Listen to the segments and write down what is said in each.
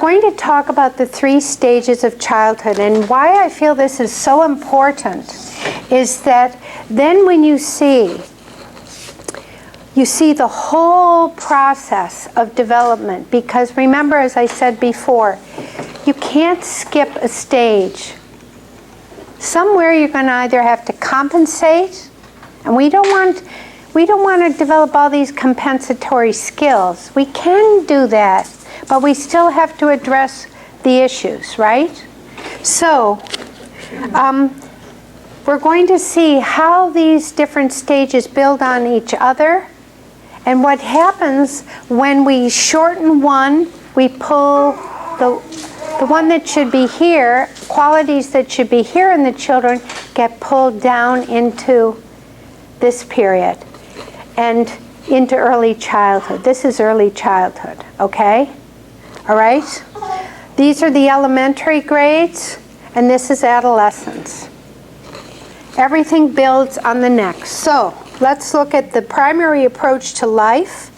going to talk about the 3 stages of childhood, and why I feel this is so important is that then when you see the whole process of development, because remember, as I said before, you can't skip a stage. Somewhere you're going to either have to compensate, and we don't want to develop all these compensatory skills. We can do that, but we still have to address the issues, right? So, we're going to see how these different stages build on each other, and what happens when we shorten one, we pull the one that should be here, qualities that should be here in the children get pulled down into this period and into early childhood. This is early childhood, okay? All right? These are the elementary grades, and this is adolescence. Everything builds on the next. So, let's look at the primary approach to life.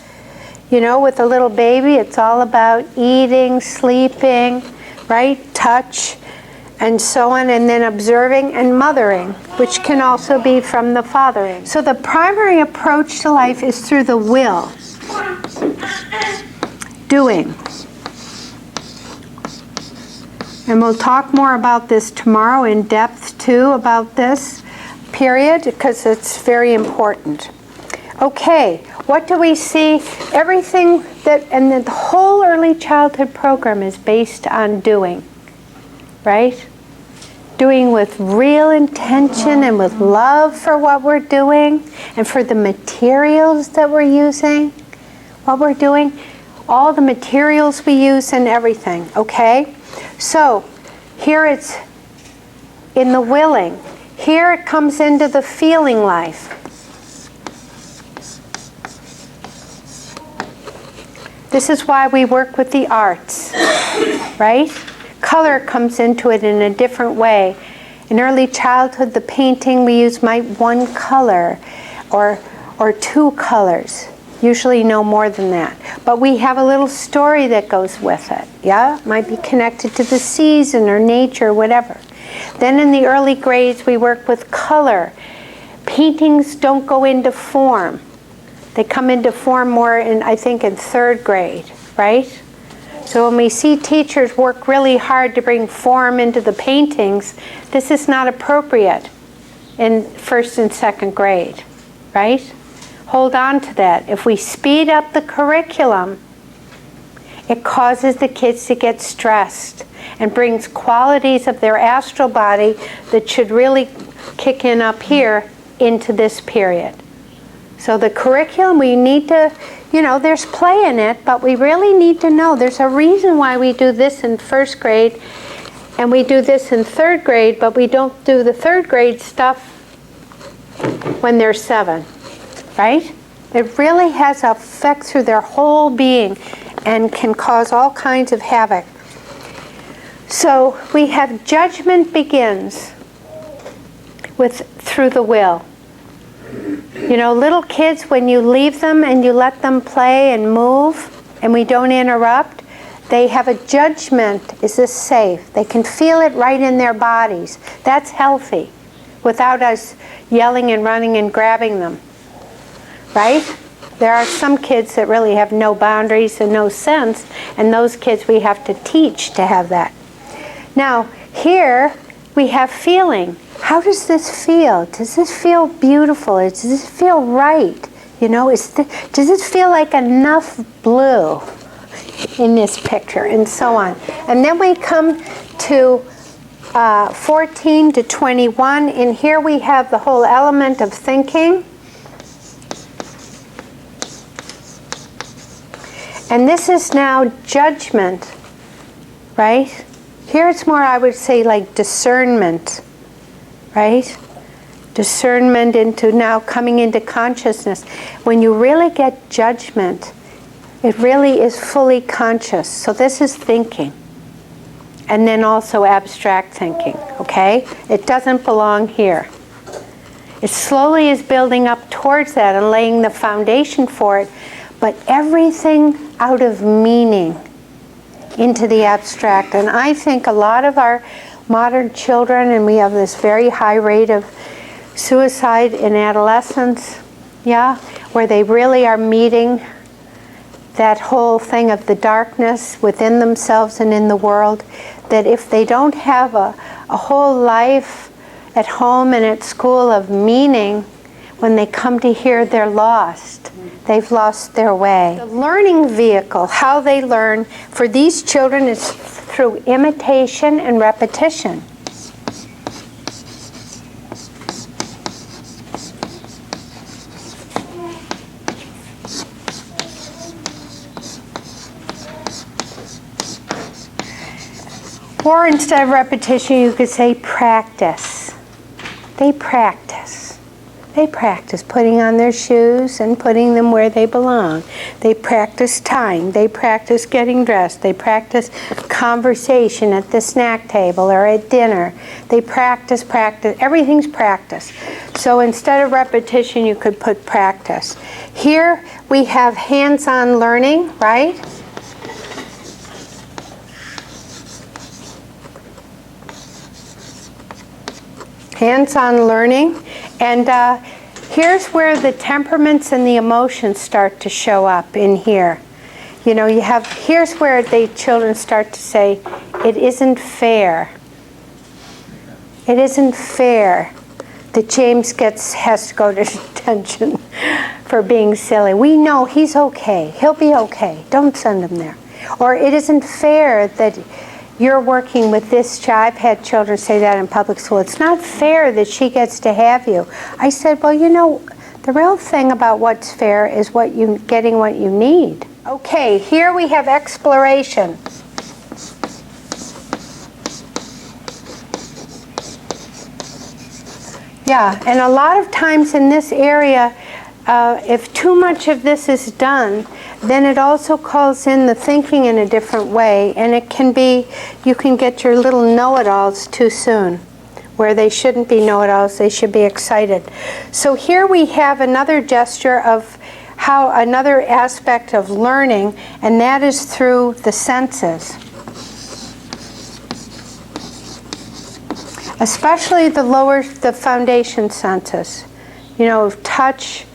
You know, with a little baby, it's all about eating, sleeping, right? Touch, and so on, and then observing and mothering, which can also be from the fathering. So the primary approach to life is through the will. Doing. And we'll talk more about this tomorrow in depth too, about this period, because it's very important. Okay, what do we see? Everything that, and the whole early childhood program is based on doing, right? Doing with real intention and with love for what we're doing and for the materials that we're using, what we're doing, all the materials we use and everything, okay? So, here it's in the willing. Here it comes into the feeling life. This is why we work with the arts, right? Color comes into it in a different way. In early childhood, the painting, we use one color or 2 colors. Usually no more than that. But we have a little story that goes with it, yeah? It might be connected to the season or nature, whatever. Then in the early grades, we work with color. Paintings don't go into form. They come into form more in, I think, in 3rd grade, right? So when we see teachers work really hard to bring form into the paintings, this is not appropriate in 1st and 2nd grade, right? Hold on to that. If we speed up the curriculum, it causes the kids to get stressed and brings qualities of their astral body that should really kick in up here into this period. So the curriculum, we need to, there's play in it, but we really need to know there's a reason why we do this in 1st grade and we do this in 3rd grade, but we don't do the 3rd grade stuff when they're 7, right? It really has an effect through their whole being and can cause all kinds of havoc. So we have judgment begins through the will. Little kids, when you leave them and you let them play and move and we don't interrupt, they have a judgment. Is this safe? They can feel it right in their bodies. That's healthy without us yelling and running and grabbing them, right? There are some kids that really have no boundaries and no sense, and those kids we have to teach to have that. Now, here we have feeling. How does this feel? Does this feel beautiful? Does this feel right? Does this feel like enough blue in this picture, and so on? And then we come to 14 to 21, and here we have the whole element of thinking. And this is now judgment, right? Here it's more, I would say, like discernment, right? Discernment into now coming into consciousness. When you really get judgment, it really is fully conscious. So this is thinking. And then also abstract thinking, okay? It doesn't belong here. It slowly is building up towards that and laying the foundation for it, but everything out of meaning. into the abstract. And I think a lot of our modern children, and we have this very high rate of suicide in adolescence, yeah, where they really are meeting that whole thing of the darkness within themselves and in the world, that if they don't have a whole life at home and at school of meaning, when they come to here, they're lost. They've lost their way. The learning vehicle, how they learn for these children, is through imitation and repetition. Or instead of repetition, you could say practice. They practice. They practice putting on their shoes and putting them where they belong. They practice tying. They practice getting dressed. They practice conversation at the snack table or at dinner. They practice. Everything's practice. So instead of repetition, you could put practice. Here we have hands-on learning, right? Hands-on learning. And here's where the temperaments and the emotions start to show up in here. You know, here's where the children start to say, it isn't fair. It isn't fair that James has to go to detention for being silly. We know he's okay. He'll be okay. Don't send him there. Or it isn't fair that you're working with this child. I've had children say that in public school. It's not fair that she gets to have you. I said, well, you know, the real thing about what's fair is getting what you need. Okay, here we have exploration. Yeah, and a lot of times in this area, if too much of this is done, then it also calls in the thinking in a different way, and it can be, you can get your little know-it-alls too soon, where they shouldn't be know-it-alls, they should be excited. So here we have another gesture of another aspect of learning, and that is through the senses. Especially the foundation senses. You know, of touch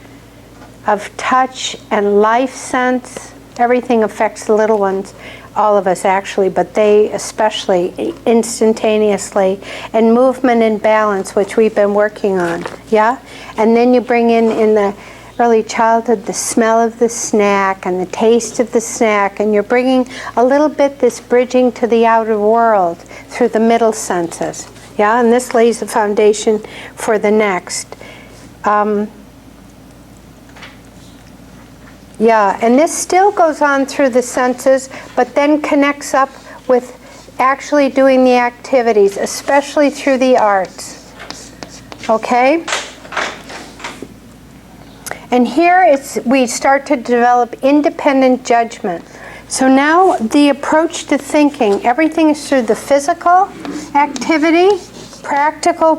and life sense. Everything affects the little ones, all of us actually, but they especially instantaneously. And movement and balance, which we've been working on, yeah? And then you bring in the early childhood the smell of the snack and the taste of the snack, and you're bringing a little bit this bridging to the outer world through the middle senses, yeah? And this lays the foundation for the next. Yeah, and this still goes on through the senses, but then connects up with actually doing the activities, especially through the arts. Okay? And here we start to develop independent judgment. So now the approach to thinking, everything is through the physical activity, practical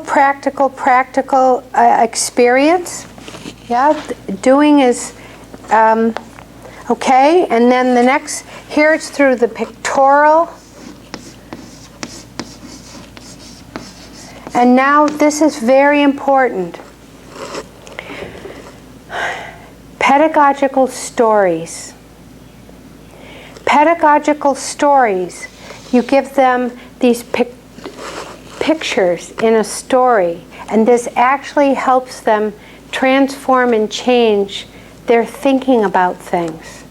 experience. Yeah, doing is okay, and then the next, here it's through the pictorial. And now this is very important. Pedagogical stories. Pedagogical stories, you give them these pictures in a story, and this actually helps them transform and change their thinking about things.